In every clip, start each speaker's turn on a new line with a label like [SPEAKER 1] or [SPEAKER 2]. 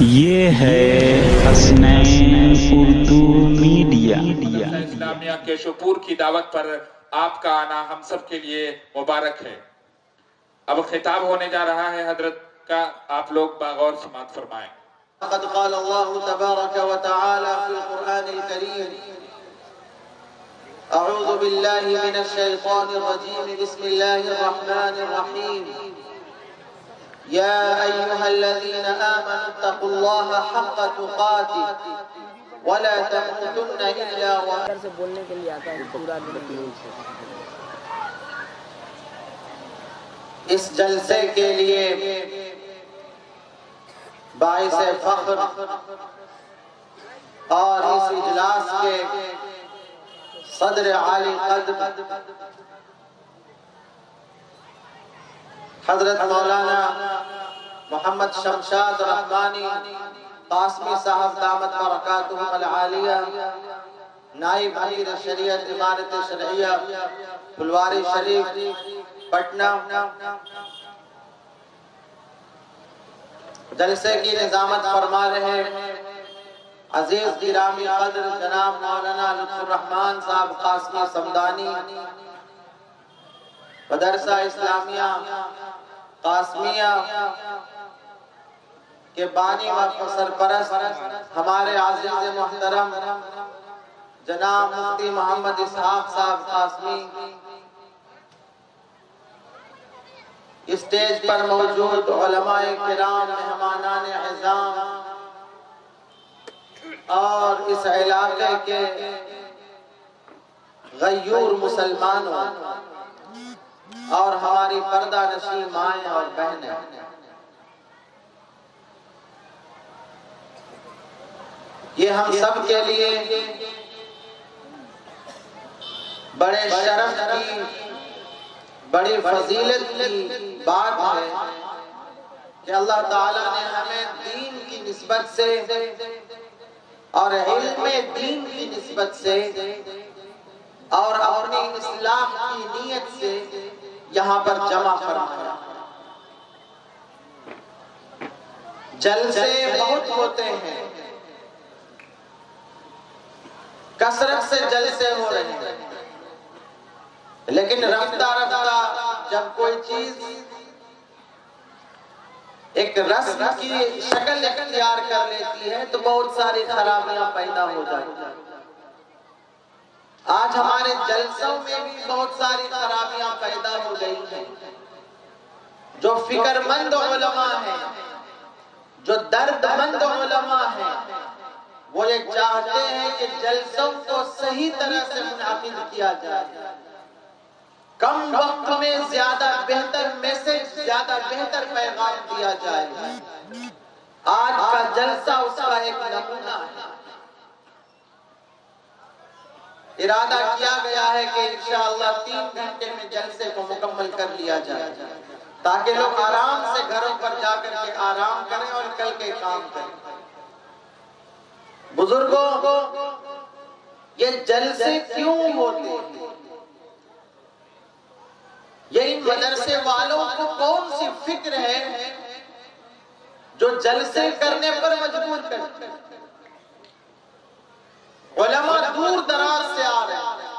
[SPEAKER 1] یہ ہے حسنین اردو میڈیا۔
[SPEAKER 2] اسلامیہ کے شپور کی دعوت پر آپ کا آنا ہم سب کے لیے مبارک ہے۔ اب خطاب ہونے جا رہا ہے حضرت کا، آپ لوگ بغور سماعت فرمائیں۔
[SPEAKER 3] قد قال الله تبارك وتعالى في القرآن الكريم: أعوذ بالله من الشيطان الرجيم، بسم الله الرحمن الرحيم، يا أيها الذين آمنوا اتقوا الله حق تقاته ولا تموتن إلا وأنتم اس جلسے کے لیے باعث فخر اور اس اجلاس کے صدر عالی قدر حضرت مولانا محمد شمشاد رحمانی قاسمی صاحب دامت برکاتہم العالیہ، نائب امیر شریعت امارت شرعیہ پھلواری شریف پٹنہ، جلسے کی نظامت فرما رہے عزیز گرامی قدر جناب مولانا لطف الرحمن صاحب قاسمی صمدانی، مدرسہ اسلامیہ قاسمیہ کے بانی و سرپرست ہمارے عزیز محترم جناب مفتی محمد اسحاق صاحب قاسمی، اسٹیج پر موجود علماء کرام، مہمانان اعظام اور اس علاقے کے غیور مسلمانوں اور ہماری پردہ نشین مائیں اور بہنیں، یہ ہم سب کے لیے بڑے شرف کی، بڑی فضیلت کی بات ہے کہ اللہ تعالیٰ نے ہمیں دین کی نسبت سے اور علم دین کی نسبت سے اور اپنی اصلاح کی نیت سے یہاں پر جمع فرمایا۔ جلسے بہت ہوتے ہیں، کثرت سے جلسے ہو رہے ہیں، لیکن رفتہ رفتہ جب کوئی چیز ایک رسم کی شکل اختیار کر لیتی ہے تو بہت ساری خرابیاں پیدا ہو جاتی ہیں۔ آج ہمارے جلسوں میں بھی بہت ساری خرابیاں پیدا ہو گئی ہیں۔ جو فکر مند علماء ہیں، جو درد مند علماء ہیں، وہ یہ چاہتے ہیں کہ جلسوں کو صحیح طرح سے منعقد کیا جائے، کم وقت میں زیادہ بہتر میسج، زیادہ بہتر پیغام دیا جائے۔ آج کا جلسہ اس کا ایک نمونہ ہے۔ ارادہ کیا گیا ہے کہ انشاءاللہ 3 گھنٹے میں جلسے کو مکمل کر لیا جائے تاکہ لوگ آرام سے گھروں پر جا کر کے آرام کریں اور کل کے کام کریں۔ بزرگوں، یہ جلسے کیوں ہوتے ہیں؟ یہ ان مدرسے والوں کو کون سی فکر ہے جو جلسے کرنے پر مجبور کرتے ہیں؟ علماء دور دراز سے آ رہے ہیں،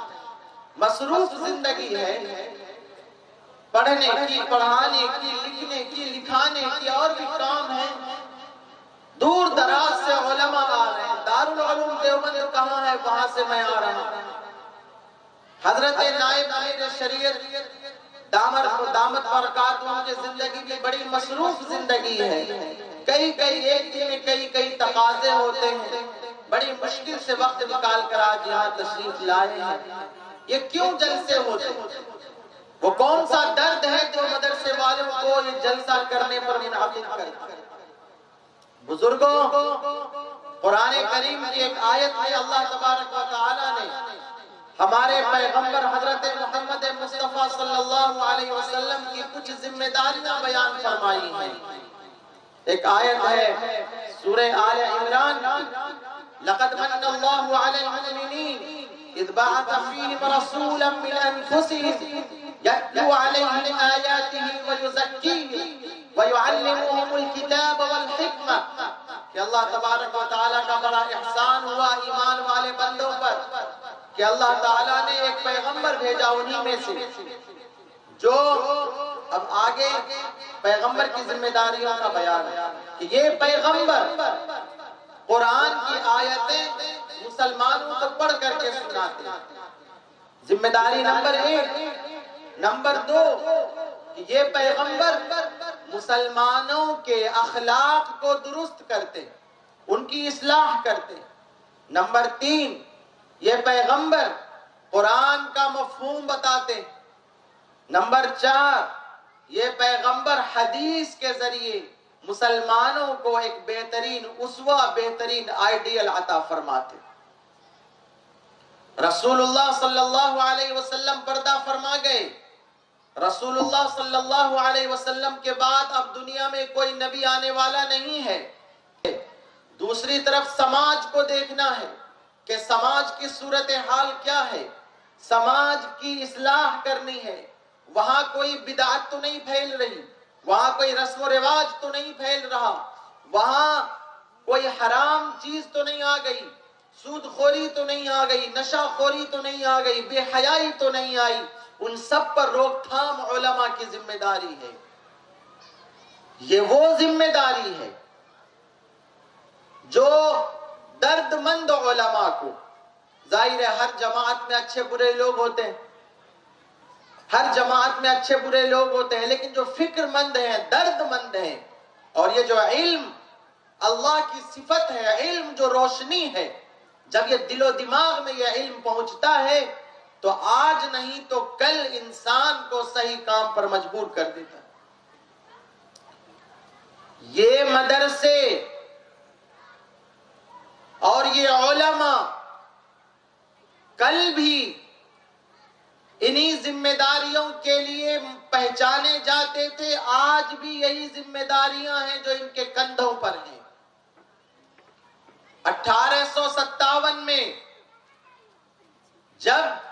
[SPEAKER 3] مصروف زندگی ہے، پڑھنے کی، پڑھانے کی، لکھنے کی، لکھانے کی اور بھی کام ہے۔ دور دراز سے علماء آ رہے ہیں۔ دارالعلوم دیوبند کہاں ہے؟ وہاں سے میں آ رہا ہوں۔ حضرت نائب امیر شریعت دامت برکاتہم کی زندگی کی بڑی مصروف زندگی ہے، ایک دن میں کئی تقاضے ہوتے ہیں، بڑی مشکل سے وقت نکال کر آج یہاں تشریف لائے ہیں۔ یہ کیوں جلسے ہوتے ہیں؟ وہ کون سا درد ہے جو مدرسے والوں کو یہ جلسہ کرنے پر منعقد کرتا ہے؟ بزرگوں، قرآن کریم کی ایک آیت میں اللہ تبارک و تعالیٰ نے ہمارے پیغمبر حضرت محمد مصطفیٰ صلی اللہ علیہ وسلم کی کچھ ذمہ داریاں بیان فرمائی ہیں۔ ایک آیت ہے سورہ آل عمران کی، لَقَدْ مَنَّ اللَّهُ عَلَى الْمُؤْمِنِينَ إِذْ بَعَثَ فِيهِمْ رَسُولًا مِّنْ أَنفُسِهِمْ يَتْلُو عَلَيْهِمْ آيَاتِهِ وَيُزَكِّيهِمْ وَيُعَلِّمُهُمُ الْكِتَابَ وَالْحِكْمَةَ کہ اللہ تبارک و تعالیٰ کا بڑا احسان ہوا ایمان والے بندوں پر کہ اللہ تعالیٰ نے ایک پیغمبر بھیجا انہی میں سے جو اب آگے پیغمبر کی ذمہ داریوں کا بیان ہے کہ یہ پیغمبر قرآن کی آیتیں مسلمانوں کو پڑھ کر کے سناتے ہیں. ذمہ داری نمبر 1. نمبر 2 کہ یہ پیغمبر مسلمانوں کے اخلاق کو درست کرتے، ان کی اصلاح کرتے. نمبر 3 یہ پیغمبر قرآن کا مفہوم بتاتے. نمبر 4 یہ پیغمبر حدیث کے ذریعے مسلمانوں کو ایک بہترین اسوہ، بہترین آئیڈیل عطا فرماتے. رسول اللہ صلی اللہ علیہ وسلم پردہ فرما گئے. رسول اللہ صلی اللہ علیہ وسلم کے بعد اب دنیا میں کوئی نبی آنے والا نہیں ہے. دوسری طرف سماج کو دیکھنا ہے کہ سماج کی صورتحال کیا ہے، سماج کی اصلاح کرنی ہے. وہاں کوئی بدعت تو نہیں پھیل رہی، وہاں کوئی رسم و رواج تو نہیں پھیل رہا، وہاں کوئی حرام چیز تو نہیں آ گئی، سود خوری تو نہیں آ گئی، نشہ خوری تو نہیں آ گئی، بے حیائی تو نہیں آئی. ان سب پر روک تھام علماء کی ذمہ داری ہے. یہ وہ ذمہ داری ہے جو درد مند علماء کو، ظاہر ہے ہر جماعت میں اچھے برے لوگ ہوتے ہیں، ہر جماعت میں اچھے برے لوگ ہوتے ہیں، لیکن جو فکر مند ہیں، درد مند ہیں، اور یہ جو علم اللہ کی صفت ہے، علم جو روشنی ہے، جب یہ دل و دماغ میں یہ علم پہنچتا ہے تو آج نہیں تو کل انسان کو صحیح کام پر مجبور کر دیتا ہے. یہ مدرسے اور یہ علماء کل بھی انہی ذمہ داریوں کے لیے پہچانے جاتے تھے، آج بھی یہی ذمہ داریاں ہیں جو ان کے کندھوں پر ہیں. 1857 میں جب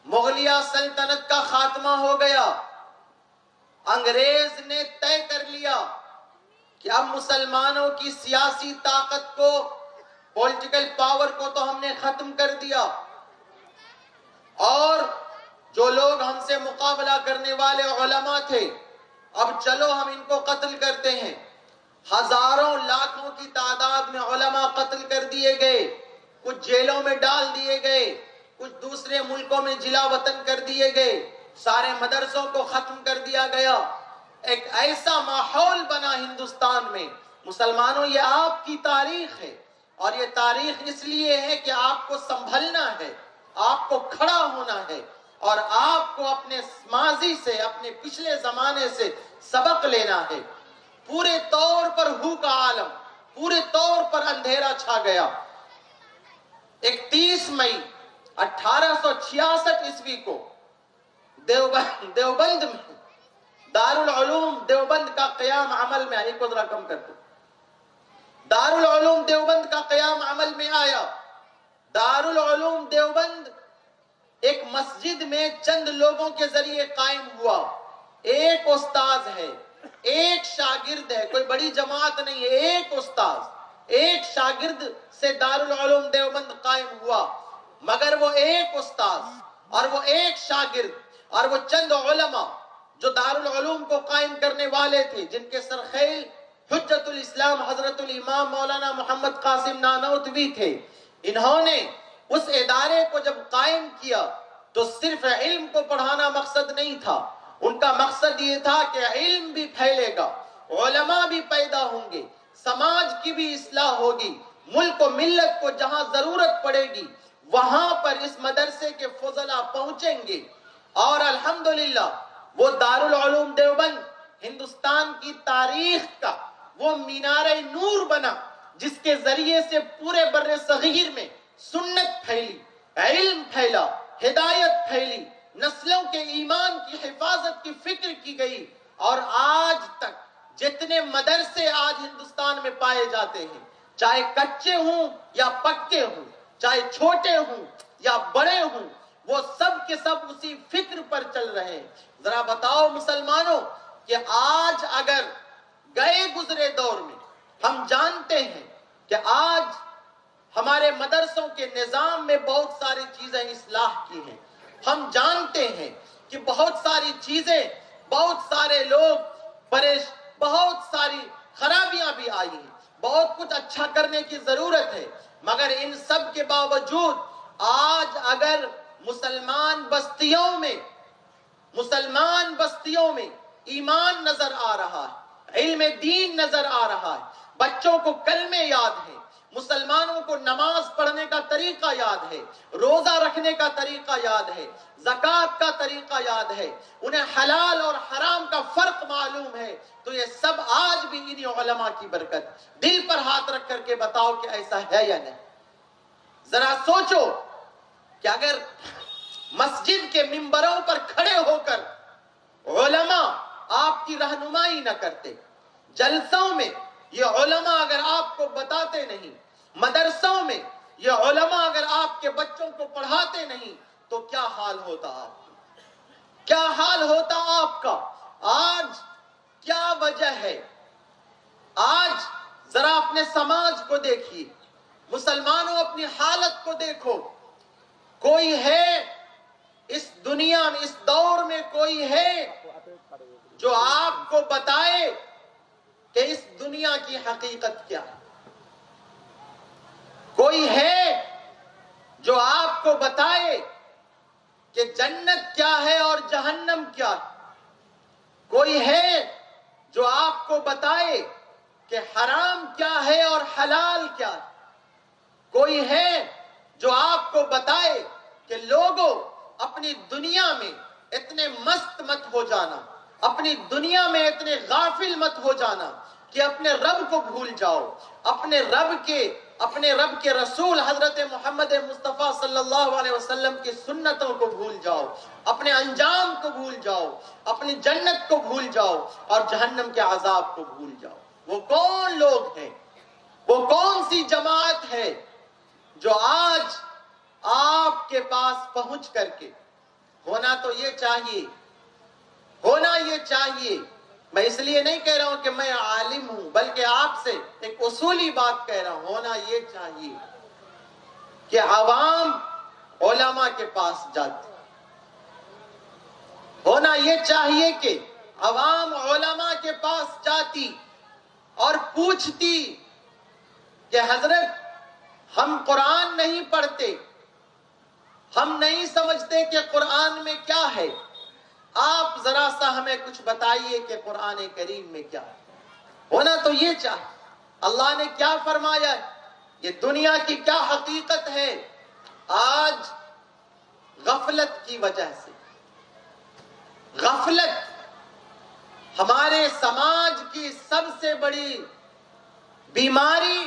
[SPEAKER 3] مغلیہ سلطنت کا خاتمہ ہو گیا، انگریز نے طے کر لیا کہ اب مسلمانوں کی سیاسی طاقت کو، پولیٹیکل پاور کو تو ہم نے ختم کر دیا، اور جو لوگ ہم سے مقابلہ کرنے والے علماء تھے اب چلو ہم ان کو قتل کرتے ہیں. ہزاروں لاکھوں کی تعداد میں علماء قتل کر دیے گئے، کچھ جیلوں میں ڈال دیے گئے، کچھ دوسرے ملکوں میں جلا وطن کر دیے گئے، سارے مدرسوں کو ختم کر دیا گیا. ایک ایسا ماحول بنا ہندوستان میں. مسلمانوں یہ آپ کی تاریخ ہے، اور یہ تاریخ اس لیے ہے کہ آپ کو سنبھلنا ہے، آپ کو کھڑا ہونا ہے، اور آپ کو اپنے ماضی سے، اپنے پچھلے زمانے سے سبق لینا ہے. پورے طور پر ہو کا عالم، پورے طور پر اندھیرا چھا گیا. 31 مئی 1866 عیسوی کو دیوبند میں دارالعلوم دیوبند کا قیام عمل میں آیا. ایک ذرا کم کر دو. دارالعلوم دیوبند کا قیام عمل میں آیا. دارالعلوم دیوبند ایک مسجد میں چند لوگوں کے ذریعے قائم ہوا. ایک استاذ ہے، ایک شاگرد ہے، کوئی بڑی جماعت نہیں ہے، ایک استاذ ایک شاگرد سے دارالعلوم دیوبند قائم ہوا. مگر وہ ایک استاذ اور وہ ایک شاگرد اور وہ چند علماء جو دارالعلوم کو قائم کرنے والے تھے، جن کے سرخیل حجت الاسلام حضرت الامام مولانا محمد قاسم نانوتوی تھے، انہوں نے اس ادارے کو جب قائم کیا تو صرف علم کو پڑھانا مقصد نہیں تھا. ان کا مقصد یہ تھا کہ علم بھی پھیلے گا، علماء بھی پیدا ہوں گے، سماج کی بھی اصلاح ہوگی، ملک و ملت کو جہاں ضرورت پڑے گی وہاں پر اس مدرسے کے فضلاء پہنچیں گے. اور الحمدللہ وہ دارالعلوم دیوبند ہندوستان کی تاریخ کا وہ مینار نور بنا جس کے ذریعے سے پورے بر صغیر میں سنت پھیلی، علم پھیلا، ہدایت پھیلی، نسلوں کے ایمان کی حفاظت کی فکر کی گئی. اور آج تک جتنے مدرسے آج ہندوستان میں پائے جاتے ہیں، چاہے کچے ہوں یا پکے ہوں، چاہے چھوٹے ہوں یا بڑے ہوں، وہ سب کے سب اسی فکر پر چل رہے ہیں. ذرا بتاؤ مسلمانوں کہ آج اگر گئے گزرے دور میں ہم جانتے کے نظام میں بہت ساری چیزیں اصلاح کی ہیں. ہم جانتے ہیں کہ بہت ساری چیزیں، بہت سارے لوگ بہت ساری خرابیاں بھی آئی ہیں، بہت کچھ اچھا کرنے کی ضرورت ہے، مگر ان سب کے باوجود آج اگر مسلمان بستیوں میں ایمان نظر آ رہا ہے، علم دین نظر آ رہا ہے، بچوں کو کلمے یاد ہیں، مسلمانوں کو نماز پڑھنے کا طریقہ یاد ہے، روزہ رکھنے کا طریقہ یاد ہے، زکوٰۃ کا طریقہ یاد ہے، انہیں حلال اور حرام کا فرق معلوم ہے، تو یہ سب آج بھی انہی علماء کی برکت. دل پر ہاتھ رکھ کر کے بتاؤ کہ ایسا ہے یا نہیں. ذرا سوچو کہ اگر مسجد کے ممبروں پر کھڑے ہو کر علماء آپ کی رہنمائی نہ کرتے، جلسوں میں یہ علماء اگر آپ کو بتاتے نہیں، مدرسوں میں یہ علماء اگر آپ کے بچوں کو پڑھاتے نہیں، تو کیا حال ہوتا آپ کا؟ کیا حال ہوتا آپ کا؟ آج کیا وجہ ہے؟ آج ذرا اپنے سماج کو دیکھیے، مسلمانوں اپنی حالت کو دیکھو. کوئی ہے اس دنیا میں، اس دور میں کوئی ہے جو آپ کو بتائے کہ اس دنیا کی حقیقت کیا ہے؟ کوئی ہے جو آپ کو بتائے کہ جنت کیا ہے اور جہنم کیا ہے؟ کوئی ہے جو آپ کو بتائے کہ حرام کیا ہے اور حلال کیا ہے؟ کوئی ہے جو آپ کو بتائے کہ لوگوں اپنی دنیا میں اتنے مست مت ہو جانا، اپنی دنیا میں اتنے غافل مت ہو جانا کہ اپنے رب کو بھول جاؤ، اپنے رب کے رسول حضرت محمد مصطفیٰ صلی اللہ علیہ وسلم کی سنتوں کو بھول جاؤ، اپنے انجام کو بھول جاؤ، اپنی جنت کو بھول جاؤ اور جہنم کے عذاب کو بھول جاؤ. وہ کون لوگ ہیں؟ وہ کون سی جماعت ہے جو آج آپ کے پاس پہنچ کر کے ہونا یہ چاہیے. میں اس لیے نہیں کہہ رہا ہوں کہ میں عالم ہوں، بلکہ آپ سے ایک اصولی بات کہہ رہا ہوں. ہونا یہ چاہیے کہ عوام علماء کے پاس جاتی. ہونا یہ چاہیے کہ عوام علماء کے پاس جاتی اور پوچھتی کہ حضرت ہم قرآن نہیں پڑھتے، ہم نہیں سمجھتے کہ قرآن میں کیا ہے، آپ ذرا سا ہمیں کچھ بتائیے کہ قرآن کریم میں کیا ہے. ہونا تو یہ چاہیے. اللہ نے کیا فرمایا ہے، یہ دنیا کی کیا حقیقت ہے. آج غفلت کی وجہ سے، غفلت ہمارے سماج کی سب سے بڑی بیماری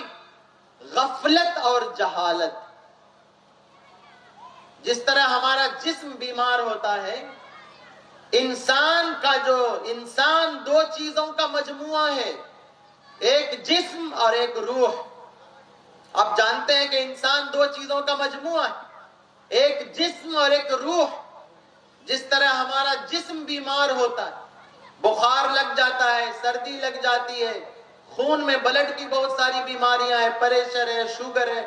[SPEAKER 3] غفلت اور جہالت. جس طرح ہمارا جسم بیمار ہوتا ہے، انسان دو چیزوں کا مجموعہ ہے، ایک جسم اور ایک روح. آپ جانتے ہیں کہ انسان دو چیزوں کا مجموعہ ہے، ایک جسم اور ایک روح. جس طرح ہمارا جسم بیمار ہوتا ہے، بخار لگ جاتا ہے، سردی لگ جاتی ہے، خون میں بلڈ کی بہت ساری بیماریاں ہیں، پریشر ہے، شوگر ہے،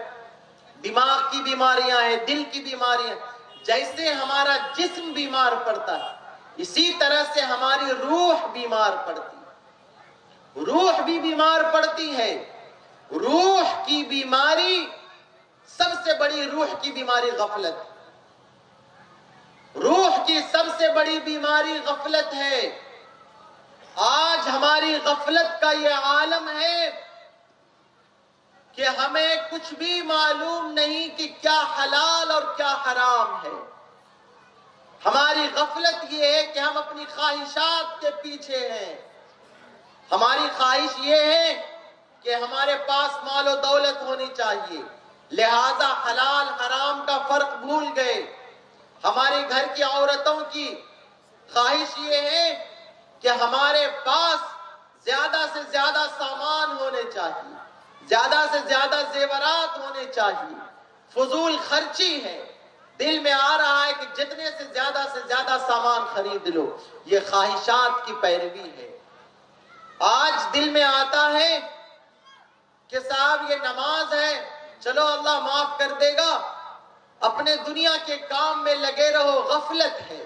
[SPEAKER 3] دماغ کی بیماریاں ہیں، دل کی بیماریاں. جیسے ہمارا جسم بیمار پڑتا ہے، اسی طرح سے ہماری روح بیمار پڑتی ہے. روح بھی بیمار پڑتی ہے. روح کی بیماری، سب سے بڑی روح کی بیماری غفلت. روح کی سب سے بڑی بیماری غفلت ہے. آج ہماری غفلت کا یہ عالم ہے کہ ہمیں کچھ بھی معلوم نہیں کہ کیا حلال اور کیا حرام ہے. ہماری غفلت یہ ہے کہ ہم اپنی خواہشات کے پیچھے ہیں. ہماری خواہش یہ ہے کہ ہمارے پاس مال و دولت ہونی چاہیے، لہذا حلال حرام کا فرق بھول گئے. ہمارے گھر کی عورتوں کی خواہش یہ ہے کہ ہمارے پاس زیادہ سے زیادہ سامان ہونے چاہیے، زیادہ سے زیادہ زیورات ہونے چاہیے. فضول خرچی ہے، دل میں آ رہا ہے کہ جتنے سے زیادہ سامان خرید لو. یہ خواہشات کی پیروی ہے. آج دل میں آتا ہے کہ صاحب یہ نماز ہے، چلو اللہ معاف کر دے گا، اپنے دنیا کے کام میں لگے رہو، غفلت ہے۔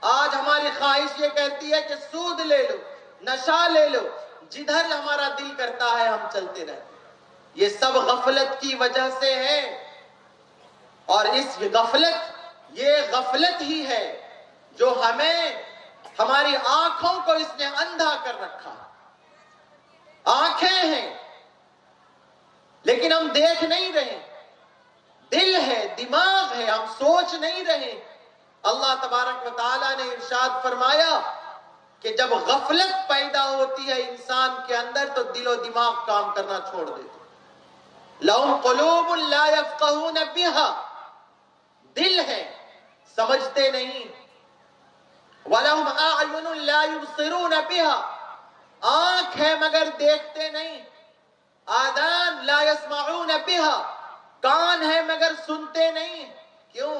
[SPEAKER 3] آج ہماری خواہش یہ کہتی ہے کہ سود لے لو، نشہ لے لو، جدھر ہمارا دل کرتا ہے ہم چلتے رہتے۔ یہ سب غفلت کی وجہ سے ہے، اور یہ غفلت ہی ہے جو ہماری آنکھوں کو اس نے اندھا کر رکھا۔ آنکھیں ہیں لیکن ہم دیکھ نہیں رہے، دل ہے، دماغ ہے، ہم سوچ نہیں رہے۔ اللہ تبارک و تعالیٰ نے ارشاد فرمایا کہ جب غفلت پیدا ہوتی ہے انسان کے اندر تو دل و دماغ کام کرنا چھوڑ دیتے۔ لَهُمْ قُلُوبٌ لَا يَفْقَهُونَ بِهَا، دل ہے سمجھتے نہیں۔ وَلَهُمْ أَعْيُنٌ لَا يُبْصِرُونَ بِهَا، آنکھ ہے مگر دیکھتے نہیں۔ آذان لا يسمعون بها، کان ہے مگر سنتے نہیں۔ کیوں؟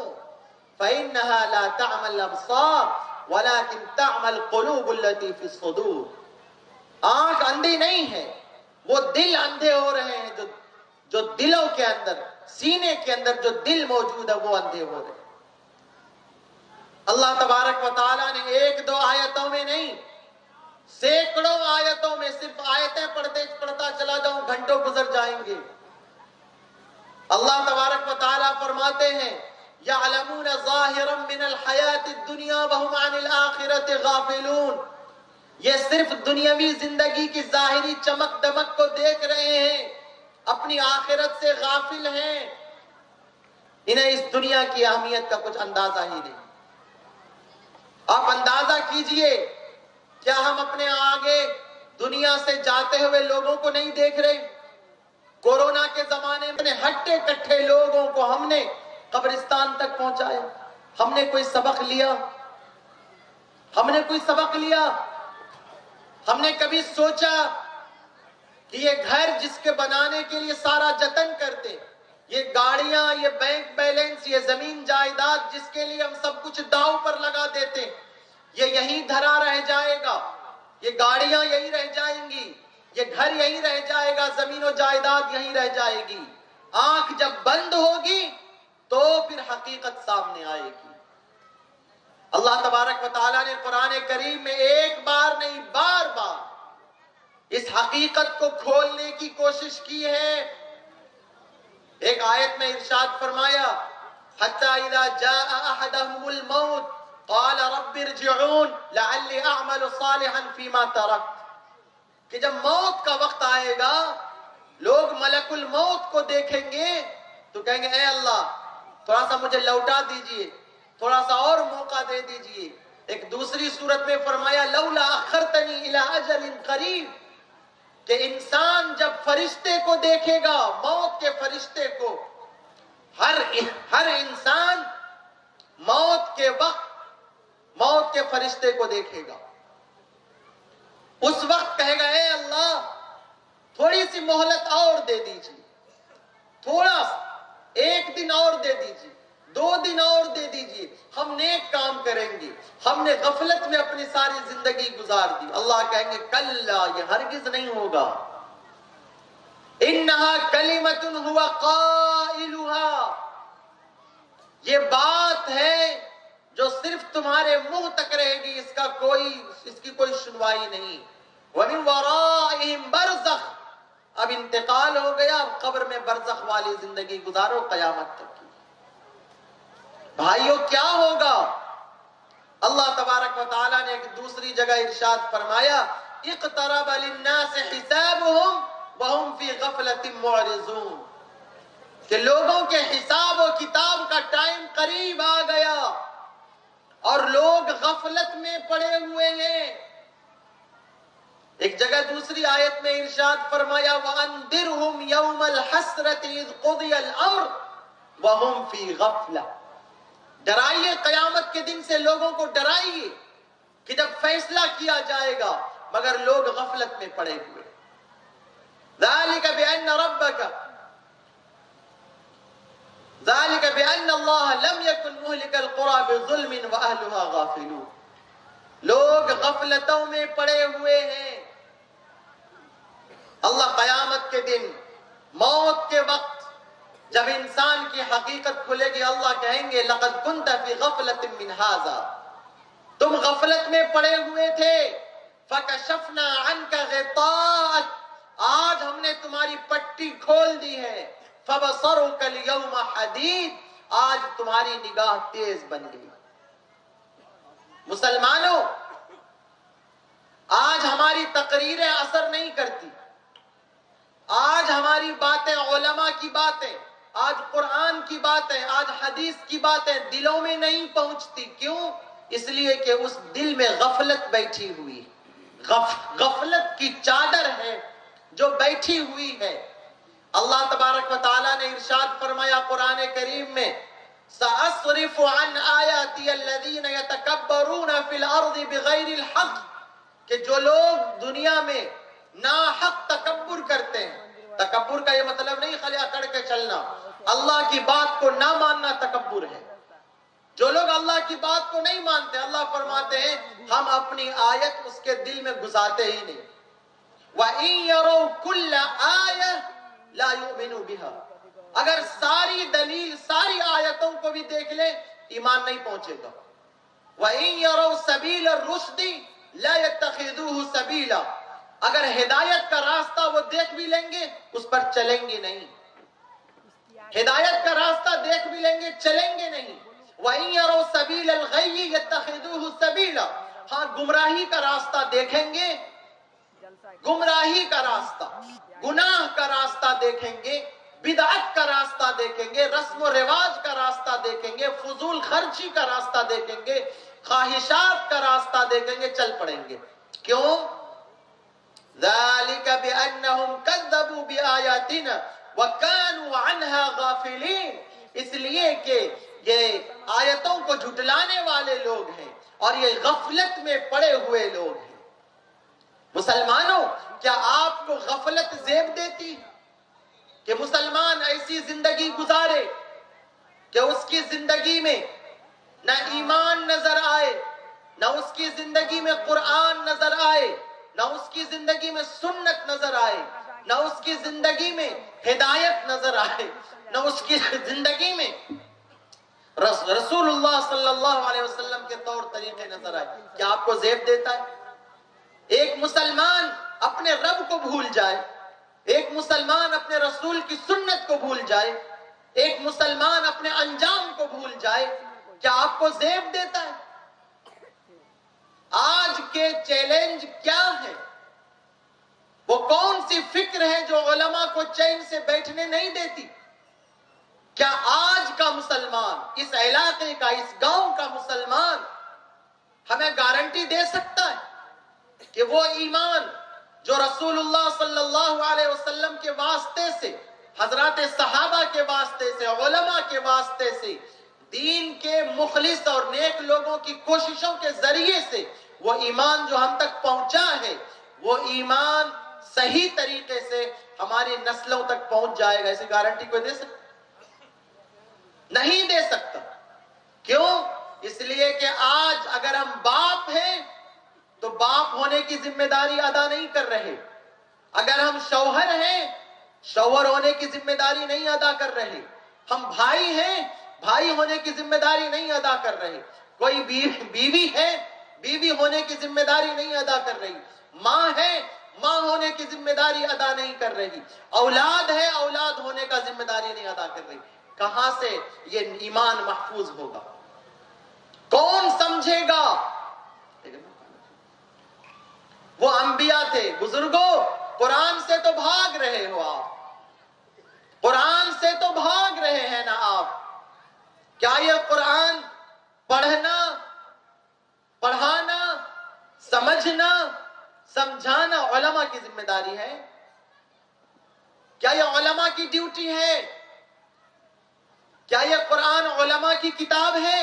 [SPEAKER 3] فَإِنَّهَا لَا تَعْمَى الْأَبْصَارُ وَلَكِنْ تَعْمَى الْقُلُوبُ الَّتِي فِي الصُّدُورِ، آنکھ اندھی نہیں ہے، وہ دل اندھے ہو رہے ہیں، جو دلوں کے اندر، سینے کے اندر جو دل موجود ہے وہ اندھے ہو رہے ہیں۔ اللہ تبارک و تعالیٰ نے ایک دو آیتوں میں نہیں، سینکڑوں آیتوں میں، صرف آیتیں پڑھتا چلا جاؤں گھنٹوں گزر جائیں گے۔ اللہ تبارک و تعالیٰ فرماتے ہیں یعلمون ظاہرا من الحیات الدنیا وہم عن الآخرت غافلون، یہ صرف دنیاوی زندگی کی ظاہری چمک دمک کو دیکھ رہے ہیں، اپنی آخرت سے غافل ہیں، انہیں اس دنیا کی اہمیت کا کچھ اندازہ ہی نہیں۔ آپ اندازہ کیجئے، کیا ہم اپنے آگے دنیا سے جاتے ہوئے لوگوں کو نہیں دیکھ رہے؟ کورونا کے زمانے میں ہٹے کٹھے لوگوں کو ہم نے قبرستان تک پہنچایا۔ ہم نے کوئی سبق لیا؟ ہم نے کوئی سبق لیا؟ ہم نے کبھی سوچا کہ یہ گھر جس کے بنانے کے لیے سارا جتن کرتے، یہ گاڑیاں، یہ بینک بیلنس، یہ زمین جائیداد جس کے لیے ہم سب کچھ داؤ پر لگا دیتے، یہ یہیں دھرا رہ جائے گا، یہ گاڑیاں یہیں رہ جائیں گی، یہ گھر یہیں رہ جائے گا، زمین و جائیداد یہیں رہ جائے گی؟ آنکھ جب بند ہوگی تو پھر حقیقت سامنے آئے گی۔ اللہ تبارک و تعالیٰ نے قرآن کریم میں ایک بار نہیں بار بار اس حقیقت کو کھولنے کی کوشش کی ہے۔ ایک آیت میں ارشاد فرمایا حَتَّى إِذَا جَاءَ أَحَدَهُمُ الْمَوْتِ قَالَ رَبِّ ارْجِعُونِ لَعَلِّي أَعْمَلُ صَالِحًا فِي مَا تَرَكْتُ، کہ جب موت کا وقت آئے گا لوگ ملک الموت کو دیکھیں گے تو کہیں گے اے اللہ تھوڑا سا مجھے لوٹا دیجئے، تھوڑا سا اور موقع دے دیجئے۔ ایک دوسری صورت میں فرمایا لولا اخرتنی الی اجل قریب، کہ انسان جب فرشتے کو دیکھے گا، موت کے فرشتے کو، ہر انسان موت کے وقت موت کے فرشتے کو دیکھے گا، اس وقت کہے گا اے اللہ تھوڑی سی مہلت اور دے دیجئے، تھوڑا سا ایک دن اور دے دیجئے، 2 دن اور دے دیجئے، ہم نیک کام کریں گے، ہم نے غفلت میں اپنی ساری زندگی گزار دی۔ اللہ کہیں گے کلا، یہ ہرگز نہیں ہوگا، انہا کلمۃ هو قائلها، یہ بات ہے جو صرف تمہارے منہ تک رہے گی، اس کی کوئی سنوائی نہیں۔ وَمِن وَرَائِهِمْ بَرْزَخ، اب انتقال ہو گیا، اب قبر میں برزخ والی زندگی گزارو قیامت تک کی۔ بھائیو کیا ہوگا؟ اللہ تبارک و تعالیٰ نے ایک دوسری جگہ ارشاد فرمایا اقترب للناس حسابهم وهم فی غفلۃ معرضون، کہ لوگوں کے حساب و کتاب کا ٹائم قریب آ گیا اور لوگ غفلت میں پڑے ہوئے ہیں۔ ایک جگہ دوسری آیت میں ارشاد فرمایا وَأَنذِرْهُمْ يَوْمَ الْحَسْرَةِ إِذْ قُضِيَ الْأَمْرُ وَهُمْ فِي غَفْلَةٍ، ڈرائیے قیامت کے دن سے لوگوں کو ڈرائیے کہ جب فیصلہ کیا جائے گا مگر لوگ غفلت میں پڑے ہوئے۔ ذَلِكَ بِأَنَّ اللَّهَ لَمْ يَكُنْ مُهْلِكَ الْقُرَى بِظُلْمٍ وَأَهْلُهَا غَافِلُونَ، لوگ غفلتوں میں پڑے ہوئے ہیں۔ اللہ قیامت کے دن، موت کے وقت جب انسان کی حقیقت کھلے گی اللہ کہیں گے لقد كنت في غفلة من هذا، تم غفلت میں پڑے ہوئے تھے، فکشفنا عنك غطاءك، آج ہم نے تمہاری پٹی کھول دی ہے، فبصرك اليوم حدید، آج تمہاری نگاہ تیز بن گئی۔ مسلمانوں، آج ہماری تقریریں اثر نہیں کرتی، آج ہماری باتیں علماء کی باتیں، آج قرآن کی باتیں، آج حدیث کی باتیں دلوں میں نہیں پہنچتی، کیوں؟ اس لیے کہ اس دل میں غفلت بیٹھی ہوئی ہے، غفلت کی چادر ہے جو بیٹھی ہوئی ہے۔ اللہ تبارک و تعالیٰ نے ارشاد فرمایا قرآن کریم میں سأصرف عن آیاتی الذین یتکبرون فی الارض بغیر الحق، کہ جو لوگ دنیا میں ناحق تکبر کرتے ہیں، تکبر کا یہ مطلب نہیں خالی اکڑ کے چلنا، اللہ کی بات کو نہ ماننا تکبر ہے۔ جو لوگ اللہ کی بات کو نہیں مانتے، اللہ فرماتے ہیں ہم اپنی آیت اس کے دل میں گھساتے ہی نہیں۔ وَإِن يَرَوْا كُلَّ آیَةٍ لَا يُؤْمِنُوا بِهَا، اگر ساری دلیل، ساری آیتوں کو بھی دیکھ لیں ایمان نہیں پہنچے گا۔ وَإِن يَرَوْا سَبِيلَ الرُّشْدِ لَا يَتَّخِذُوهُ سَبِيلًا، اگر ہدایت کا راستہ وہ دیکھ بھی لیں گے اس پر چلیں گے نہیں، ہدایت کا راستہ دیکھ بھی لیں گے چلیں گے نہیں۔ وَإِن يَرَوْا سَبِيلَ الْغَيِّ يَتَّخِذُوهُ سَبِيلًا، ہاں گمراہی کا راستہ دیکھیں گے، گمراہی کا راستہ، گناہ کا راستہ دیکھیں گے، بدعت کا راستہ دیکھیں گے، رسم و رواج کا راستہ دیکھیں گے، فضول خرچی کا راستہ دیکھیں گے، خواہشات کا راستہ دیکھیں گے، چل پڑیں گے۔ کیوں؟ ذَلِكَ بِأَنَّهُمْ كَذَّبُوا بِآيَاتِنَا وَكَانُوا عَنْهَا غَافِلِينَ، اس لیے کہ یہ آیتوں کو جھٹلانے والے لوگ ہیں اور یہ غفلت میں پڑے ہوئے لوگ ہیں۔ مسلمانوں، کیا آپ کو غفلت زیب دیتی کہ مسلمان ایسی زندگی گزارے کہ اس کی زندگی میں نہ ایمان نظر آئے، نہ اس کی زندگی میں قرآن نظر آئے، نہ اس کی زندگی میں سنت نظر آئے، نہ اس کی زندگی میں ہدایت نظر آئے، نہ اس کی زندگی میں رسول اللہ صلی اللہ علیہ وسلم کے طور طریقے نظر آئے؟ کیا آپ کو زیب دیتا ہے؟ ایک مسلمان اپنے رب کو بھول جائے، ایک مسلمان اپنے رسول کی سنت کو بھول جائے، ایک مسلمان اپنے انجام کو بھول جائے، کیا آپ کو زیب دیتا ہے؟ آج کے چیلنج کیا ہے؟ وہ کون سی فکر ہے جو علماء کو چین سے بیٹھنے نہیں دیتی؟ کیا آج کا مسلمان، اس علاقے کا، اس گاؤں کا مسلمان ہمیں گارنٹی دے سکتا ہے کہ وہ ایمان جو رسول اللہ صلی اللہ علیہ وسلم کے واسطے سے، حضرات صحابہ کے واسطے سے، علماء کے واسطے سے، دین کے مخلص اور نیک لوگوں کی کوششوں کے ذریعے سے وہ ایمان جو ہم تک پہنچا ہے، وہ ایمان صحیح طریقے سے ہماری نسلوں تک پہنچ جائے گا؟ ایسی گارنٹی کوئی دے سکتا؟ نہیں دے سکتا۔ کیوں؟ اس لیے کہ آج اگر ہم باپ ہیں تو باپ ہونے کی ذمہ داری ادا نہیں کر رہے، اگر ہم شوہر ہیں شوہر ہونے کی ذمہ داری نہیں ادا کر رہے، ہم بھائی ہیں بھائی ہونے کی ذمہ داری نہیں ادا کر رہے، کوئی بیوی ہے بیوی ہونے کی ذمہ داری نہیں ادا کر رہی، ماں ہے ماں ہونے کی ذمہ داری ادا نہیں کر رہی، اولاد ہے اولاد ہونے کا ذمہ داری نہیں ادا کر رہی، کہاں سے یہ ایمان محفوظ ہوگا؟ کون سمجھے گا؟ وہ انبیاء تھے۔ بزرگوں، قرآن سے تو بھاگ رہے ہو آپ، قرآن سے تو بھاگ رہے ہیں نا آپ۔ کیا یہ قرآن پڑھنا، پڑھانا، سمجھنا، سمجھانا علماء کی ذمہ داری ہے؟ کیا یہ علماء کی ڈیوٹی ہے؟ کیا یہ قرآن علماء کی کتاب ہے؟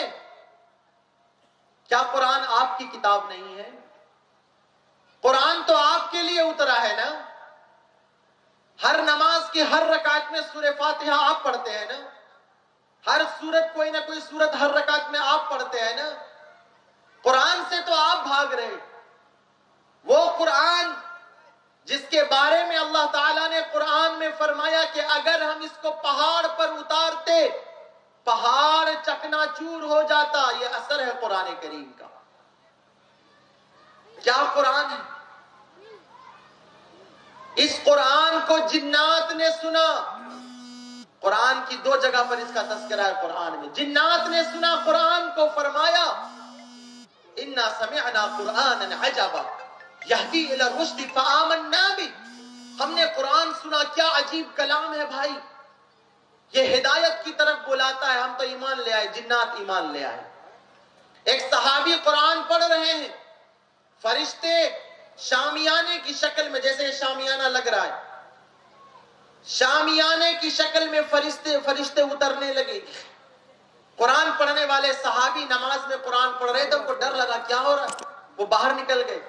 [SPEAKER 3] کیا قرآن آپ کی کتاب نہیں ہے؟ قرآن تو آپ کے لیے اترا ہے نا۔ ہر نماز کی ہر رکعت میں سورہ فاتحہ آپ پڑھتے ہیں نا، ہر سورت کوئی نہ کوئی سورت ہر رکعت میں آپ پڑھتے ہیں نا۔ قرآن سے تو آپ بھاگ رہے، وہ قرآن جس کے بارے میں اللہ تعالیٰ نے قرآن میں فرمایا کہ اگر ہم اس کو پہاڑ پر اتارتے پہاڑ چکنا چور ہو جاتا. یہ اثر ہے قرآن کریم کا. کیا قرآن ہے؟ اس قرآن کو جنات نے سنا. قرآن کی 2 جگہ پر اس کا تذکرہ ہے قرآن میں. جنات نے سنا قرآن کو, فرمایا اِنَّا سَمِعْنَا قُرْآنًا عَجَبًا يَهْدِي إِلَى الرُّشْدِ فَآمَنَّا بِهِ. ہم نے قرآن سنا, کیا عجیب کلام ہے بھائی, یہ ہدایت کی طرف بلاتا ہے, ہم تو ایمان لے آئے. جنات ایمان لے آئے. ایک صحابی قرآن پڑھ رہے ہیں, فرشتے شامیانے کی شکل میں, جیسے شامیانہ لگ رہا ہے, شامیانے کی شکل میں فرشتے اترنے لگے. قرآن پڑھنے والے صحابی نماز میں قرآن پڑھ رہے تھے, ان کو ڈر لگا کیا ہو رہا ہے, وہ باہر نکل گئے.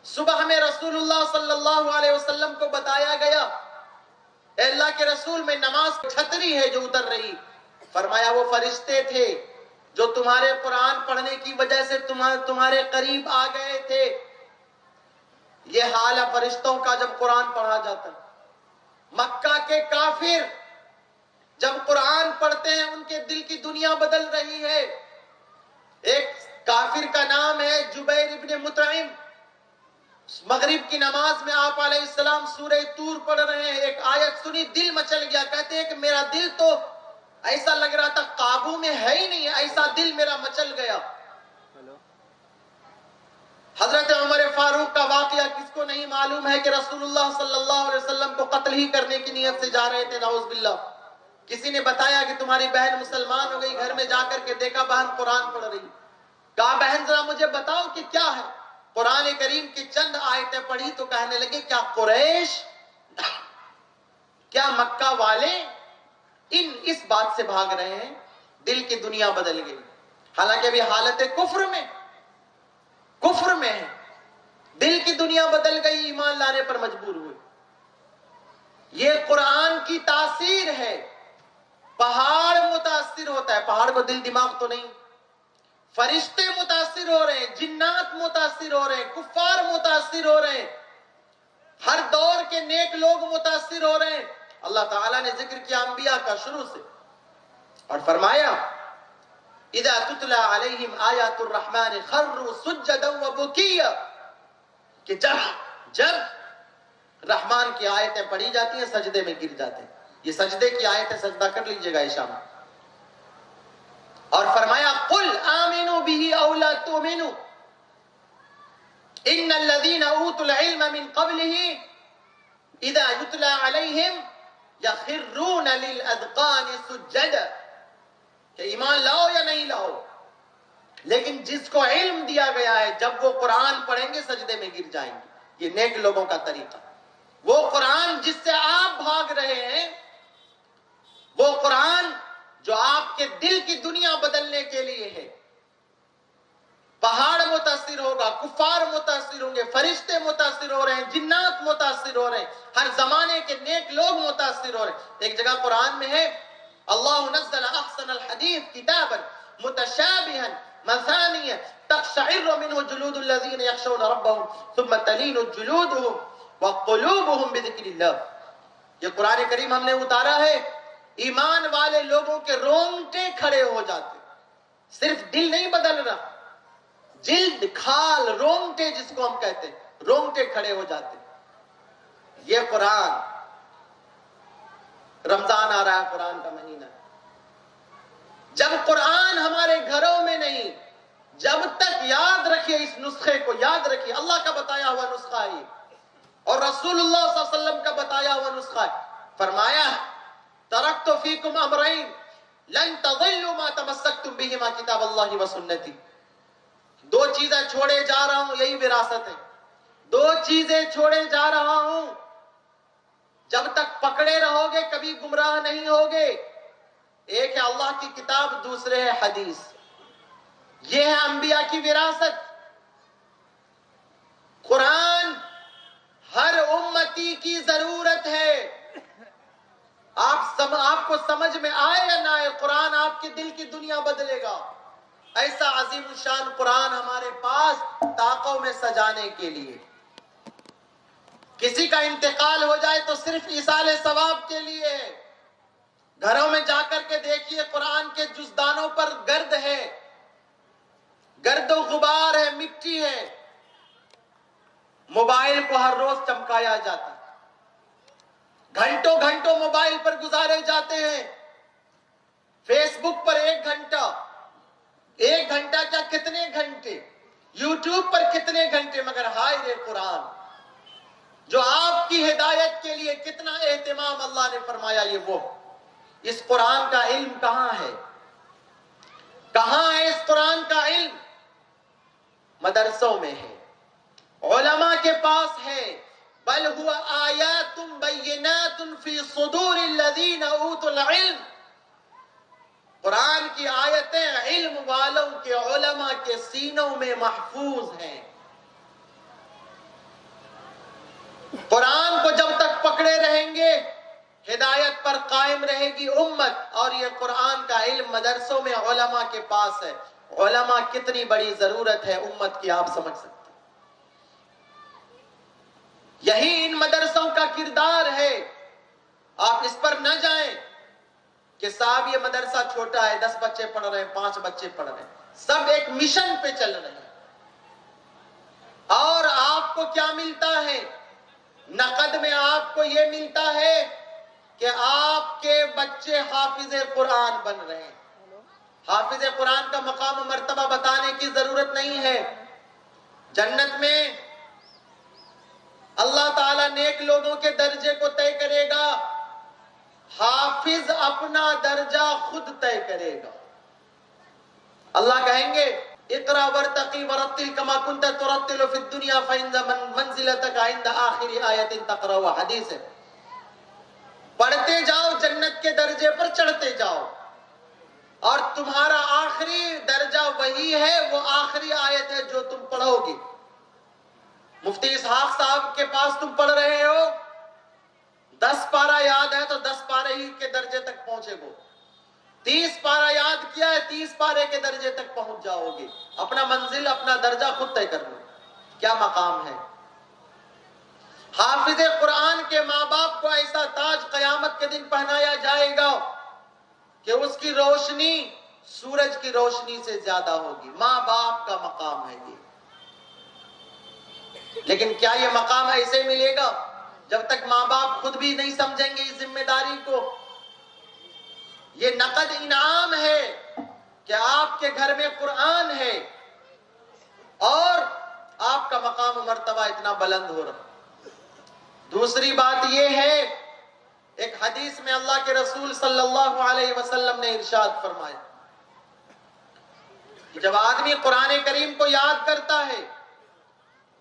[SPEAKER 3] صبح میں رسول اللہ صلی اللہ علیہ وسلم کو بتایا گیا, اے اللہ کے رسول, میں نماز چھتری ہے جو اتر رہی. فرمایا وہ فرشتے تھے جو تمہارے قرآن پڑھنے کی وجہ سے تمہارے قریب آ گئے تھے. یہ حال ہے فرشتوں کا جب قرآن پڑھا جاتا ہے. مکہ کے کافر جب قرآن پڑھتے ہیں ان کے دل کی دنیا بدل رہی ہے. ایک کافر کا نام ہے جبیر ابن مطعم. مغرب کی نماز میں آپ علیہ السلام سورہ طور پڑھ رہے ہیں, ایک آیت سنی, دل مچل گیا. کہتے ہیں کہ میرا دل تو ایسا لگ رہا تھا قابو میں ہے ہی نہیں, ایسا دل میرا مچل گیا. حضرت عمر فاروق کا واقعہ کس کو نہیں معلوم ہے کہ رسول اللہ صلی اللہ علیہ وسلم کو قتل ہی کرنے کی نیت سے جا رہے تھے, نعوذ باللہ. کسی نے بتایا کہ تمہاری بہن مسلمان ہو گئی, گھر میں جا کر کے دیکھا بہن قرآن پڑھ رہی. کہا بہن ذرا مجھے بتاؤ کہ کیا ہے. قرآن کریم کی چند آیتیں پڑھی تو کہنے لگے کیا قریش, کیا مکہ والے اس بات سے بھاگ رہے ہیں. دل کی دنیا بدل گئی. حالانکہ ابھی حالت کفر میں ہے, دل کی دنیا بدل گئی, ایمان لانے پر مجبور ہوئے. یہ قرآن کی تاثیر ہے. پہاڑ متاثر ہوتا ہے, پہاڑ کو دل دماغ تو نہیں. فرشتے متاثر ہو رہے ہیں, جنات متاثر ہو رہے ہیں, کفار متاثر ہو رہے ہیں, ہر دور کے نیک لوگ متاثر ہو رہے ہیں. اللہ تعالیٰ نے ذکر کیا انبیاء کا شروع سے, اور فرمایا اذا تتلى علیہم آیات الرحمن خروا سجدا وبکیا, کہ جب رحمان کی آیتیں پڑھی جاتی ہیں سجدے میں گر جاتے ہیں. یہ سجدے کی آیتیں سجدہ کر لیجئے گا عشاء میں. اور فرمایا قل آمنوا به او لا تؤمنوا ان الذين اوتوا العلم من قبله اذا يتلى عليهم يخرون للاذقان سجدا, کہ ایمان لاؤ یا نہیں لاؤ, لیکن جس کو علم دیا گیا ہے جب وہ قرآن پڑھیں گے سجدے میں گر جائیں گے. یہ نیک لوگوں کا طریقہ. وہ قرآن جس سے آپ بھاگ رہے ہیں, وہ قرآن جو آپ کے دل کی دنیا بدلنے کے لیے ہے. پہاڑ متاثر ہوگا, کفار متاثر ہوں گے, فرشتے متاثر ہو رہے ہیں, جنات متاثر ہو رہے ہیں, ہر زمانے کے نیک لوگ متاثر ہو رہے ہیں. ایک جگہ قرآن میں ہے اللہ نزل احسن الحدیث کتابا متشابہا مثانیہ تقشعر منه جلود الذین یخشون ربهم ثم تلین جلودهم وقلوبهم بذکر اللہ. یہ قرآن کریم ہم نے اتارا ہے, ایمان والے لوگوں کے رونگٹے کھڑے ہو جاتے. صرف دل نہیں بدل رہا, جلد, کھال, رونگٹے جس کو ہم کہتے ہیں, رونگٹے کھڑے ہو جاتے. یہ قرآن, رمضان آ رہا ہے, قرآن کا مہینہ. جب قرآن ہمارے گھروں میں نہیں, جب تک یاد رکھیے اس نسخے کو, یاد رکھیے اللہ کا بتایا ہوا نسخہ ہے اور رسول اللہ صلی اللہ علیہ وسلم کا بتایا ہوا نسخہ ہے. فرمایا ترکت فیکم امرین لن تضلوا ما تمسکتم بہما کتاب اللہ و سنتی. 2 چیزیں چھوڑے جا رہا ہوں, یہی وراثت ہے. 2 چیزیں چھوڑے جا رہا ہوں, جب تک پکڑے رہو گے کبھی گمراہ نہیں ہوگے. ایک ہے اللہ کی کتاب, دوسرے ہے حدیث. یہ ہے انبیاء کی وراثت. قرآن ہر امتی کی ضرورت ہے. آپ کو سمجھ میں آئے یا نہ آئے, قرآن آپ کے دل کی دنیا بدلے گا. ایسا عظیم الشان قرآن ہمارے پاس طاقوں میں سجانے کے لیے. کسی کا انتقال ہو جائے تو صرف ایصال ثواب کے لیے ہے. گھروں میں جا کر کے دیکھیے قرآن کے جزدانوں پر گرد ہے، گرد و غبار ہے، مٹی ہے. موبائل کو ہر روز چمکایا جاتا ہے، گھنٹوں گھنٹوں موبائل پر گزارے جاتے ہیں. فیس بک پر 1 گھنٹہ، 1 گھنٹہ کیا کتنے گھنٹے، یوٹیوب پر کتنے گھنٹے. مگر ہائے رے قرآن جو آپ کی ہدایت کے لیے کتنا اہتمام اللہ نے فرمایا، یہ وہ اس قرآن کا علم کہاں ہے؟ کہاں ہے اس قرآن کا علم؟ مدرسوں میں ہے، علماء کے پاس ہے. بل هو آیات بینات فی صدور الذین اوتوا العلم. قرآن کی آیتیں علم والوں کے، علماء کے سینوں میں محفوظ ہیں. قرآن کو جب تک پکڑے رہیں گے ہدایت پر قائم رہے گی امت. اور یہ قرآن کا علم مدرسوں میں علماء کے پاس ہے. علماء کتنی بڑی ضرورت ہے امت کی، آپ سمجھ سکتے ہیں. یہی ان مدرسوں کا کردار ہے. آپ اس پر نہ جائیں کہ صاحب یہ مدرسہ چھوٹا ہے، 10 بچے پڑھ رہے ہیں، 5 بچے پڑھ رہے ہیں. سب ایک مشن پہ چل رہے ہیں. اور آپ کو کیا ملتا ہے؟ نقد میں آپ کو یہ ملتا ہے کہ آپ کے بچے حافظ قرآن بن رہے ہیں. حافظ قرآن کا مقام و مرتبہ بتانے کی ضرورت نہیں ہے. جنت میں اللہ تعالیٰ نیک لوگوں کے درجے کو طے کرے گا، حافظ اپنا درجہ خود طے کرے گا. اللہ کہیں گے اقرا ورتقی ورتل کما کنت ترتل فی الدنیا فإن منزلتک عند آخر آیت تقرأ. حدیث ہے، پڑھتے جاؤ، جنت کے درجے پر چڑھتے جاؤ، اور تمہارا آخری درجہ وہی ہے، وہ آخری آیت ہے جو تم پڑھو گے. مفتی اسحاق صاحب کے پاس تم پڑھ رہے ہو، 10 پارہ یاد ہے تو 10 پارے ہی کے درجے تک پہنچے گو. 30 پارہ یاد کیا ہے، 30 پارے کے درجے تک پہنچ جاؤ گے. اپنا منزل، اپنا درجہ خود طے کر لو. کیا مقام ہے! حافظ قرآن کے ماں باپ کو ایسا تاج قیامت کے دن پہنایا جائے گا کہ اس کی روشنی سورج کی روشنی سے زیادہ ہوگی. ماں باپ کا مقام ہے یہ. لیکن کیا یہ مقام ایسے ملے گا جب تک ماں باپ خود بھی نہیں سمجھیں گے اس ذمہ داری کو؟ یہ نقد انعام ہے کہ آپ کے گھر میں قرآن ہے اور آپ کا مقام و مرتبہ اتنا بلند ہو رہا. دوسری بات یہ ہے، ایک حدیث میں اللہ کے رسول صلی اللہ علیہ وسلم نے ارشاد فرمایا کہ جب آدمی قرآن کریم کو یاد کرتا ہے،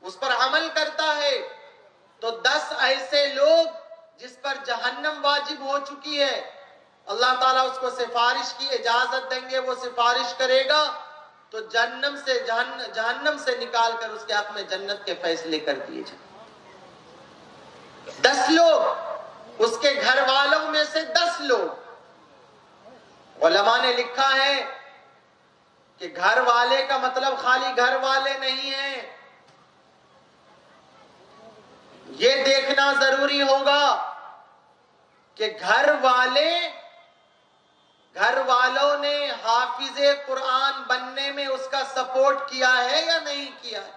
[SPEAKER 3] اس پر عمل کرتا ہے، تو 10 ایسے لوگ جس پر جہنم واجب ہو چکی ہے، اللہ تعالیٰ اس کو سفارش کی اجازت دیں گے. وہ سفارش کرے گا تو جہنم سے نکال کر اس کے حق میں جنت کے فیصلے کر دیے جائیں. 10 لوگ، اس کے گھر والوں میں سے 10 لوگ. علماء نے لکھا ہے کہ گھر والے کا مطلب خالی گھر والے نہیں ہیں. یہ دیکھنا ضروری ہوگا کہ گھر والوں نے حافظ قرآن بننے میں اس کا سپورٹ کیا ہے یا نہیں کیا ہے.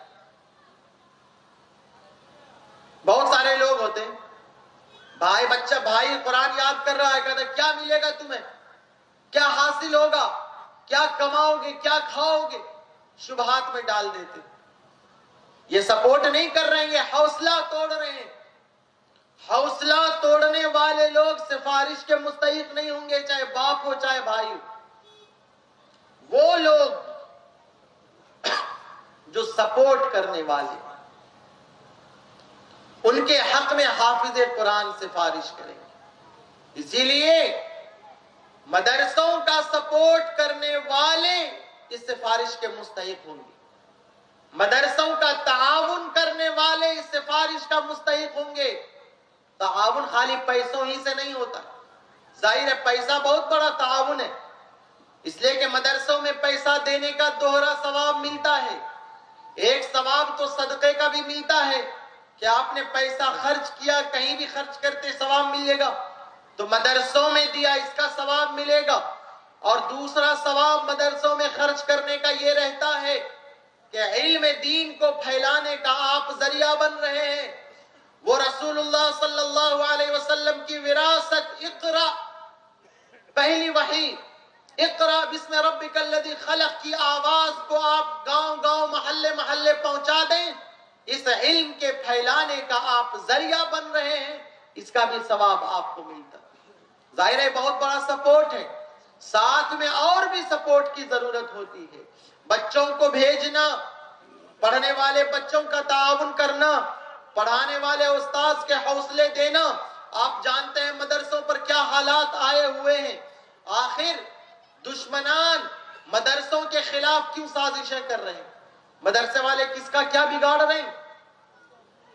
[SPEAKER 3] بہت سارے لوگ ہوتے ہیں، بھائی قرآن یاد کر رہا ہے، کہتا ہے کیا ملے گا تمہیں، کیا حاصل ہوگا، کیا کماؤ گے، کیا کھاؤ گے، شبہات میں ڈال دیتے. یہ سپورٹ نہیں کر رہے ہیں، یہ حوصلہ توڑ رہے ہیں. حوصلہ توڑنے والے لوگ سفارش کے مستحق نہیں ہوں گے، چاہے باپ ہو چاہے بھائی ہو. وہ لوگ جو سپورٹ کرنے والے، ان کے حق میں حافظ قرآن سفارش کریں گے. اسی لیے مدرسوں کا سپورٹ کرنے والے اس سفارش کے مستحق ہوں گے. مدرسوں کا تعاون کرنے والے اس سفارش کا مستحق ہوں گے. تعاون خالی پیسوں ہی سے نہیں ہوتا. ظاہر ہے پیسہ بہت بڑا تعاون ہے، اس لیے کہ مدرسوں میں پیسہ دینے کا دوہرا ثواب ملتا ہے. ایک ثواب تو صدقے کا بھی ملتا ہے کہ آپ نے پیسہ خرچ کیا، کہیں بھی خرچ کرتے ثواب ملے گا. تو مدرسوں میں دیا اس کا ثواب ملے گا. اور دوسرا ثواب مدرسوں میں خرچ کرنے کا یہ رہتا ہے کہ علم دین کو پھیلانے کا آپ ذریعہ بن رہے ہیں. وہ رسول اللہ صلی اللہ علیہ وسلم کی وراثت اقرا، پہلی وحی اقرا بسم ربک الذی خلق کی آواز کو آپ گاؤں گاؤں محلے محلے پہنچا دیں، اس علم کے پھیلانے کا آپ ذریعہ بن رہے ہیں، اس کا بھی ثواب آپ کو ملتا. ظاہر ہے بہت بڑا سپورٹ ہے. ساتھ میں اور بھی سپورٹ کی ضرورت ہوتی ہے. بچوں کو بھیجنا، پڑھنے والے بچوں کا تعاون کرنا، پڑھانے والے استاذ کے حوصلے دینا. آپ جانتے ہیں مدرسوں پر کیا حالات آئے ہوئے ہیں. آخر دشمنان مدرسوں کے خلاف کیوں سازشیں کر رہے ہیں؟ مدرسے والے کس کا کیا بگاڑ رہے ہیں؟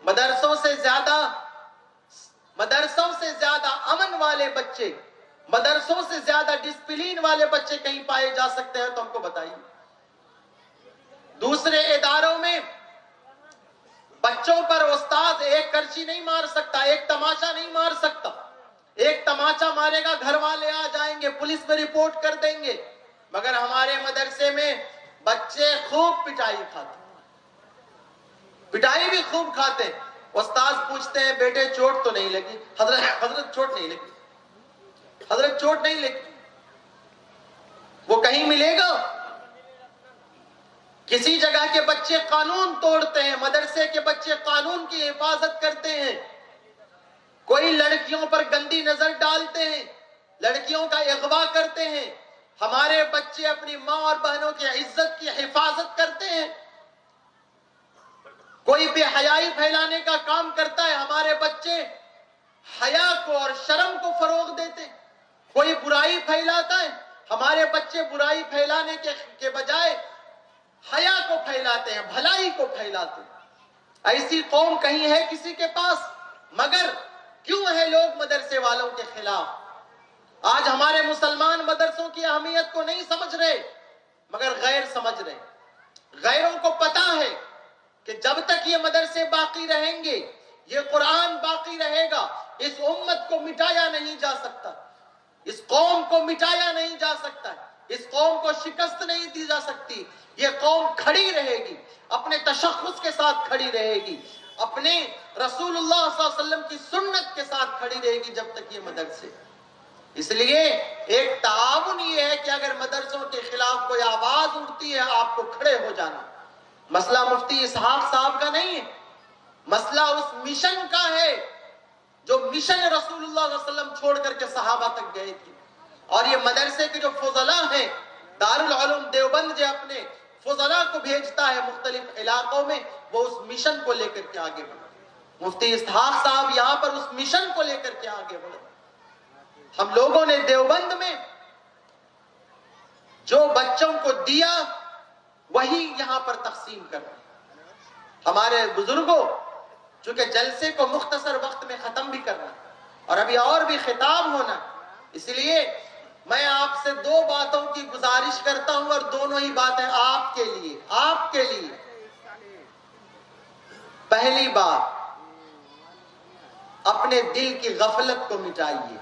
[SPEAKER 3] مدرسوں سے زیادہ امن والے بچے، مدرسوں سے زیادہ ڈسپلین والے بچے کہیں پائے جا سکتے ہیں تو ہم کو بتائیے. دوسرے اداروں میں بچوں پر استاد ایک کرچی نہیں مار سکتا، ایک تماچا نہیں مار سکتا. ایک تماچا مارے گا گھر والے آ جائیں گے، پولیس میں رپورٹ کر دیں گے. مگر ہمارے مدرسے میں بچے خوب پٹائی کھاتے، پٹائی بھی خوب کھاتے. استاد پوچھتے ہیں بیٹے چوٹ تو نہیں لگی؟ حضرت چوٹ نہیں لگی، حضرت چوٹ نہیں لگی. وہ کہیں ملے گا؟ کسی جگہ کے بچے قانون توڑتے ہیں، مدرسے کے بچے قانون کی حفاظت کرتے ہیں. کوئی لڑکیوں پر گندی نظر ڈالتے ہیں، لڑکیوں کا اغوا کرتے ہیں. ہمارے بچے اپنی ماں اور بہنوں کی عزت کی حفاظت کرتے ہیں. کوئی بے حیائی پھیلانے کا کام کرتا ہے، ہمارے بچے حیا کو اور شرم کو فروغ دیتے. کوئی برائی پھیلاتا ہے، ہمارے بچے برائی پھیلانے کے بجائے حیا کو پھیلاتے ہیں، بھلائی کو پھیلاتے ہیں. ایسی قوم کہیں ہے کسی کے پاس؟ مگر کیوں ہے لوگ مدرسے والوں کے خلاف؟ آج ہمارے مسلمان مدرسوں کی اہمیت کو نہیں سمجھ رہے، مگر غیر سمجھ رہے. غیروں کو پتا ہے کہ جب تک یہ مدرسے باقی رہیں گے، یہ قرآن باقی رہے گا، اس امت کو مٹایا نہیں جا سکتا، اس قوم کو مٹایا نہیں جا سکتا، اس قوم کو شکست نہیں دی جا سکتی. یہ قوم کھڑی رہے گی، اپنے تشخص کے ساتھ کھڑی رہے گی، اپنے رسول اللہ صلی اللہ علیہ وسلم کی سنت کے ساتھ کھڑی رہے گی جب تک یہ مدرسے. اس لیے ایک تعاون یہ ہے کہ اگر مدرسوں کے خلاف کوئی آواز اٹھتی ہے آپ کو کھڑے ہو جانا. مسئلہ مفتی اسحاق صاحب کا نہیں ہے، مسئلہ اس مشن کا ہے جو مشن رسول اللہ صلی اللہ علیہ وسلم چھوڑ کر کے صحابہ تک گئے تھے. اور یہ مدرسے کے جو فضلاء ہیں، دارالعلوم دیوبند جو اپنے فضلاء کو بھیجتا ہے مختلف علاقوں میں، وہ اس مشن کو لے کر کے آگے بڑھے. مفتی اسحاق صاحب یہاں پر اس مشن کو لے کر کے آگے بڑھے. ہم لوگوں نے دیوبند میں جو بچوں کو دیا وہی یہاں پر تقسیم کرنا. ہمارے بزرگوں چونکہ جلسے کو مختصر وقت میں ختم بھی کرنا اور ابھی اور بھی خطاب ہونا، اس لیے میں آپ سے دو باتوں کی گزارش کرتا ہوں اور دونوں ہی باتیں آپ کے لیے. آپ کے لیے پہلی بات، اپنے دل کی غفلت کو مٹائیے.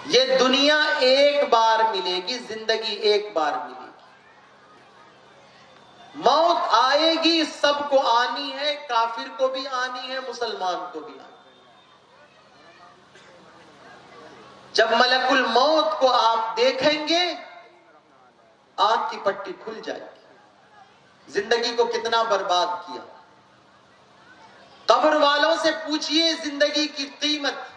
[SPEAKER 3] یہ دنیا ایک بار ملے گی، زندگی ایک بار ملے گی. موت آئے گی، سب کو آنی ہے، کافر کو بھی آنی ہے، مسلمان کو بھی آنی ہے. جب ملک الموت کو آپ دیکھیں گے آنکھ کی پٹی کھل جائے گی. زندگی کو کتنا برباد کیا. قبر والوں سے پوچھئے زندگی کی قیمت.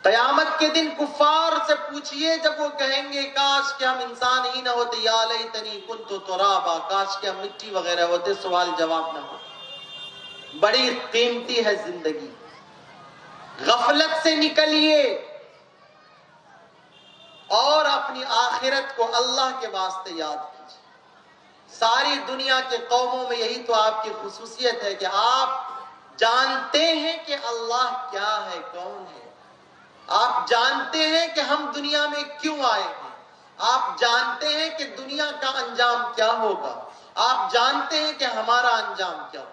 [SPEAKER 3] قیامت کے دن کفار سے پوچھئے جب وہ کہیں گے کاش کہ ہم انسان ہی نہ ہوتے، یا لیتنی کنت ترابا، کاش کہ ہم مٹی وغیرہ ہوتے، سوال جواب نہ ہو. بڑی قیمتی ہے زندگی. غفلت سے نکلیے اور اپنی آخرت کو اللہ کے واسطے یاد کیجیے. ساری دنیا کے قوموں میں یہی تو آپ کی خصوصیت ہے کہ آپ جانتے ہیں کہ اللہ کیا ہے، کون ہے. آپ جانتے ہیں کہ ہم دنیا میں کیوں آئے ہیں. آپ جانتے ہیں کہ دنیا کا انجام کیا ہوگا. آپ جانتے ہیں کہ ہمارا انجام کیا ہوگا.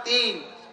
[SPEAKER 3] 3,